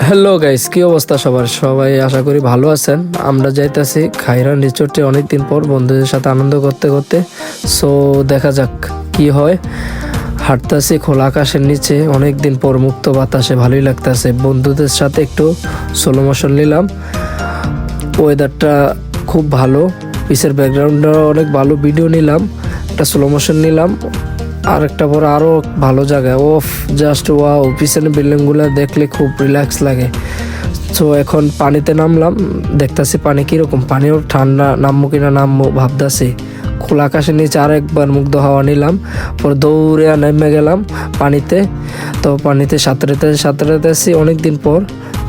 Hello guys, কি অবস্থা সবার? সবাই আশা করি ভালো আছেন। আমরা যাইতাছি খাইরান রিসোর্টে অনেকদিন পর বন্ধুদের সাথে আনন্দ করতে করতে। সো দেখা যাক কি হয়। হাঁটতাছি খোলা আকাশের নিচে, অনেকদিন পর মুক্ত বাতাসে, ভালোই লাগতাছে। বন্ধুদের সাথে একটু স্লো মোশন নিলাম, ওয়েদারটা খুব ভালো, পিসের ব্যাকগ্রাউন্ডটা অনেক ভালো, ভিডিও নিলাম, একটা স্লো মোশন নিলাম। আর একটা পর আরও ভালো জায়গা, ওফ জাস্ট ওয়াও, পিছনে বিল্ডিংগুলো দেখলে খুব রিল্যাক্স লাগে। সো এখন পানিতে নামলাম, দেখতেছি পানি কীরকম, পানিও ঠান্ডা, নামবো কিনা নামবো ভাবতেছি। খোলা আকাশের নিচে আর একবার মুগ্ধ হাওয়া নিলাম, পরে দৌড়ে নেমে গেলাম পানিতে। তো পানিতে সাঁতরাতেছি অনেকদিন পর,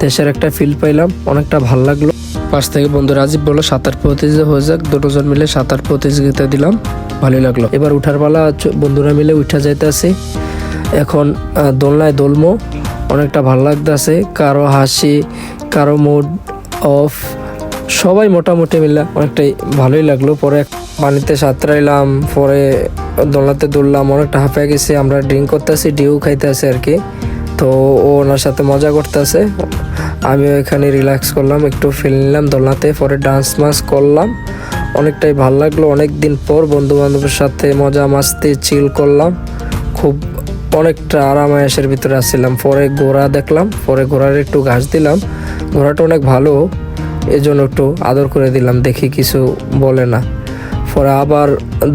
দেশের একটা ফিল পাইলাম, অনেকটা ভালো লাগলো। পাশ থেকে বন্ধু রাজীব বললো সাঁতার প্রতিযোগিতা হয়ে যাক, দুজন মিলে সাঁতার প্রতিযোগিতা দিলাম, ভালোই লাগলো। এবার উঠার পালা, বন্ধুরা মিলে উঠা যাইতেছি। এখন দোলনায় দোলমো, অনেকটা ভালো লাগতেছে। কারো হাসি, কারো মুড অফ, সবাই মোটামুটি মিলে অনেকটাই ভালোই লাগলো। পরে পানিতে সাঁতরাইলাম, পরে দোলনাতে দৌড়লাম, অনেকটা হাঁপিয়ে গেছি। আমরা ড্রিঙ্ক করতেছি, ডিউ খাইতেছি আর কি। তো ও ওনার সাথে মজা করতেছে, আমিও এখানে রিল্যাক্স করলাম, একটু ফিল নিলাম দোলনাতে। পরে ডান্স মাস করলাম, অনেকটাই ভালো লাগলো। অনেক দিন পর বন্ধু বান্ধবের সাথে মজা মাস্তি চিল করলাম, খুব অনেকটা আরামায়েশের ভিতরে আসছিলাম। পরে ঘোড়া দেখলাম, পরে ঘোড়ার একটু ঘাস দিলাম, ঘোড়াটা অনেক ভালো, এজন্য একটু আদর করে দিলাম, দেখি কিছু বলে না। পরে আবার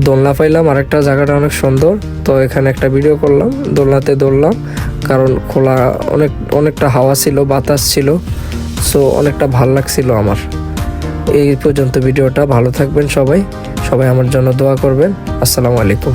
দোলনা পাইলাম, আরেকটা জায়গাটা অনেক সুন্দর, তো এখানে একটা ভিডিও করলাম, দোলনাতে দৌড়লাম, কারণ খোলা অনেকটা হাওয়া ছিল, বাতাস ছিল, সো অনেকটা ভাল লাগছিল আমার। এই পর্যন্ত ভিডিওটা, ভালো থাকবেন সবাই, সবাই আমার জন্য দোয়া করবেন। আসসালামু আলাইকুম।